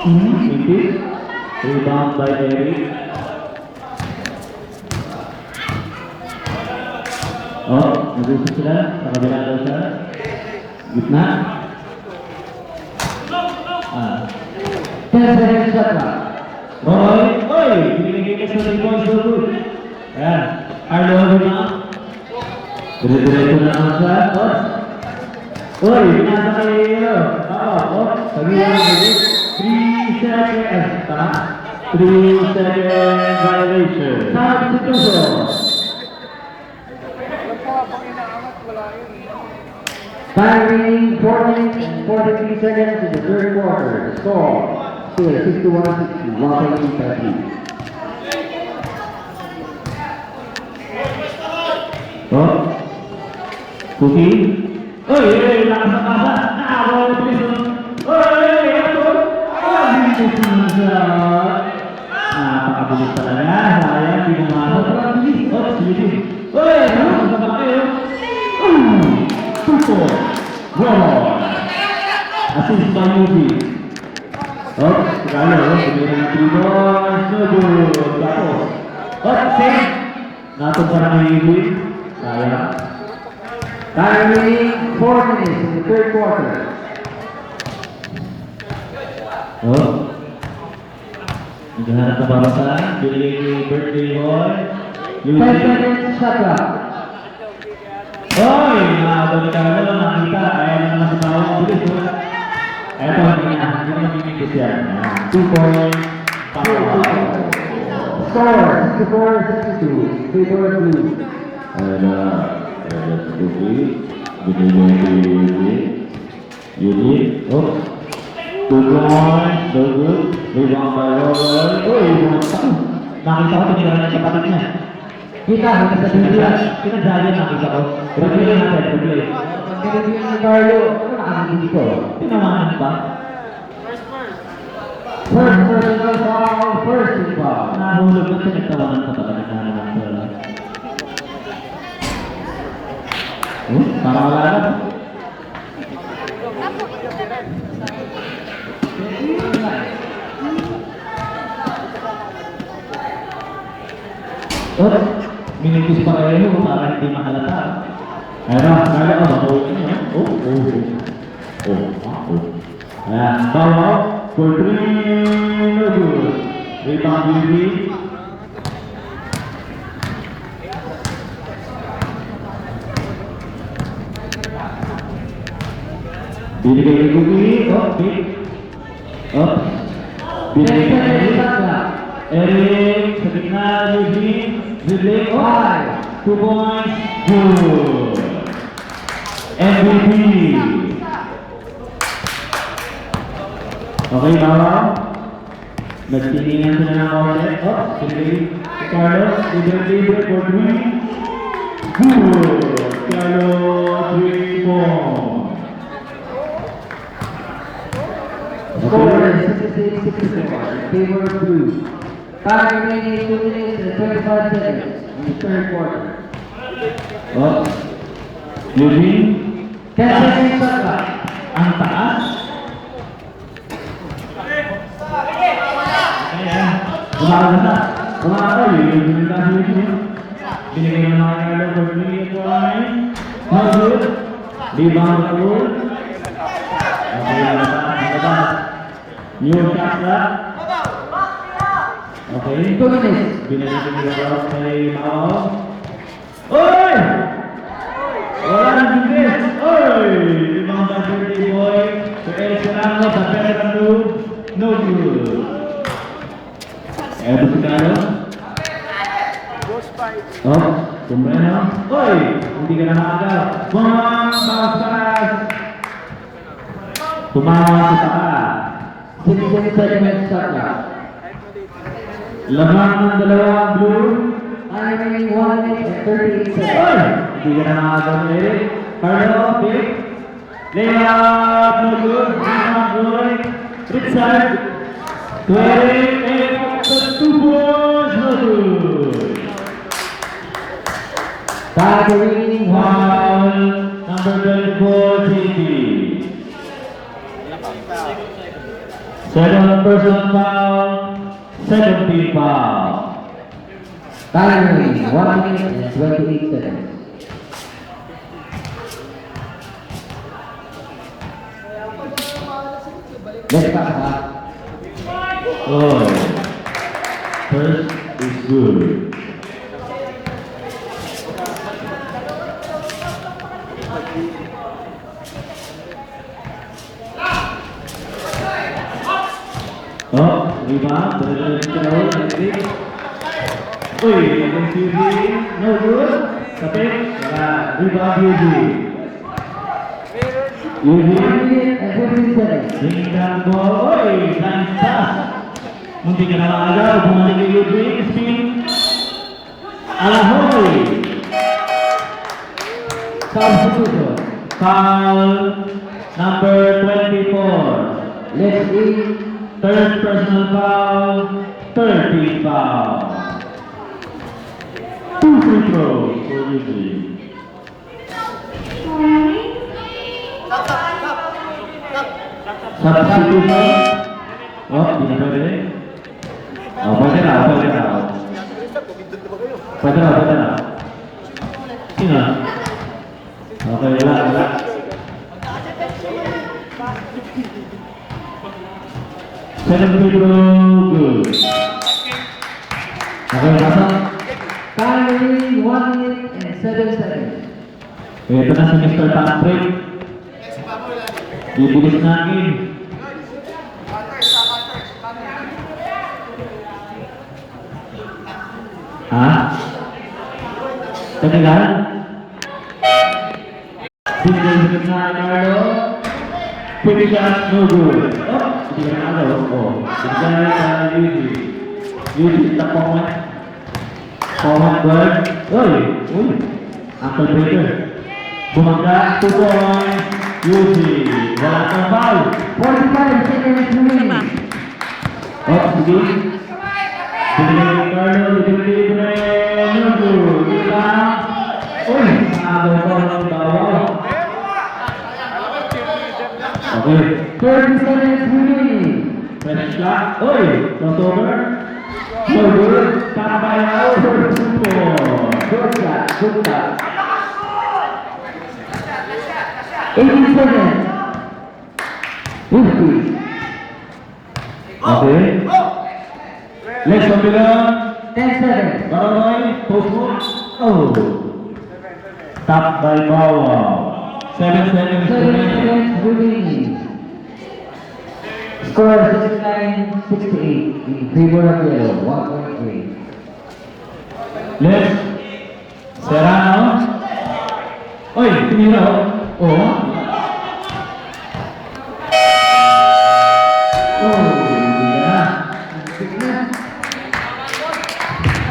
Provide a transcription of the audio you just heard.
Ipit. Rebound by Eric. Oh, nag-usap sila. Sa kabila daw siya. Gitna. 10 seconds shot clock. Roy! Oy! Binigay sa 3 points so good. Ayan. Arlo rebound. Dire-diretso na ang shot. Oy! Binasa kay Sabihan na 3 seconds. Tama? 3 second violation. Substitution. Time remaining 4 minutes and 43 seconds in the third quarter. The score still 61-60. Rockland Patrick. Oh. Cookie. Oy! Lakas na kasa. Nakabaw na please. Oy! Ito! Bilis na siya. Napakabilis talaga. Sayang, di pumasok. Oh, sige. Oy! Ano sa kayo? 2 points. Wow! Assist by Yubi. Oh, segala. Pagkira ng 3 points. No good. Tapos. Oh, save. Natumpa na ng Yubi. Sayang. Time remaining 4 minutes in the third quarter. Oh. Naghahanap na para sa binigay ni birthday boy. 10 seconds shot clock. Oy! Nakabalik ka na lang nakita. Ayaw na naman sa tao. Bilis mo. Eto, hindi na bimigis yan. 2 points. Score 64-62. Favor blue. Ayan na. Ayan sa Cookie. Binigay ni Unit. Oh. 2 points. So good. Rebound by Robert. Uy! Nakita ko tinira ng kapatid niya. Kita sa dulo. Pinadali nakita ko. Replay natin. Replay. Pagkakita ni Carlo, ano nakakita ko? Tinawanan ba? First personal foul, first foul. Nahulog na siya. Nagtawanan ka pa. Nagtawanan ka pa. Parang wala na. Minipis pa kayo para hindi mahalata. Ayun na, kaya ka ba? Ayan, bawa for 3, no good. Rebound Yubi. Binigay kay Cookie. Pick. Binigay kay Eric. Sa gitna, Yubi. Dribbling. 2 points. Good. MVP. Okay, bawa. Nagtitingan sila ng order. Binigay kay Carlos. Libre for 3. Good. Carlos, 3 points. Score is 66-64. Favor blue. Time remaining 2 minutes and 25 seconds in the third quarter. Yubi. 10 seconds shot clock. Ang taas. Ayan. Umakas na. Yung binigay ng mga kailan for 3 points. No good. Rebound na good. Okay, labas. New shot clock. Okay. 2 minutes. Binigay ko nila kay Mao. Oy! Wala nang defense. Oy! Ibang birthday boy. So, El Serrano sa pera no good. Eto si Carlos. Kumbreno. Oy! Hindi ka na makagaw. Bounce. Tumawa sa taas. 16 seconds shot clock. Labang ng dalawang blue. Time remaining 1 minute and 38 seconds. Oy! Hindi ka na makagaw ni Eric. Carlo, pick. Layup, no good. Rebound, Roy. Richard. To Eric. And 2 points, no good. Time remaining 1 Foul, number 24, JP. Second personal foul, 17 foul. Time remaining 1 minute and 28 seconds. Let's pass. Oh, first is good. Oh, rebound, benar-benar nanti. Wih, against Yuji, no good. Tapi, ya, rebound Yuji. 1 Yuji, minute and 15 seconds. tinggal gol. Wih, nice pass. Mungkin kenal aja hubungan dengan Yuji, spin. Alahoy. Substitution. Foul number 24. Let's see. Third personal foul, 13 foul. 2 free throws for Yuji. Substitution. Oh, tidak pwede. Oh, pwede na, pwede na. Pwede na, pwede na. Sino? Okay, wala. Second free throw, good. Okay, pasok. Time remaining 1 minute and 7 seconds. Ito na si Mr. Patrick. Bibilis natin. Ha? Tatigal? Bibilis na Carlo. Quick shot, no good. Oh, hindi ka na oh. Bigay sa Yuji. Yuji, tapong mo. Forward guard. Uy. Uncle Baker. Bumangga, 2 points. Yuji. Wala kang foul. 45 seconds remaining. Oh, sige. Binigay ni Carlo, libre. No good. Ilang. Uy, nakagaw ko ng bawal. Okay. 30 seconds remaining. Fresh shot. Uy, crossover. No good. Tabayaw for 2 points. Good shot. 18 seconds. 50. Okay. Next one bilang. 10 seconds. Baroy, post move. Oh. Top by Bawal. 7 seconds 7 remaining. seconds remaining. Score 69-68 in favor of yellow. 1.3. Let's Serrano. Oy, tinira oh. Oh,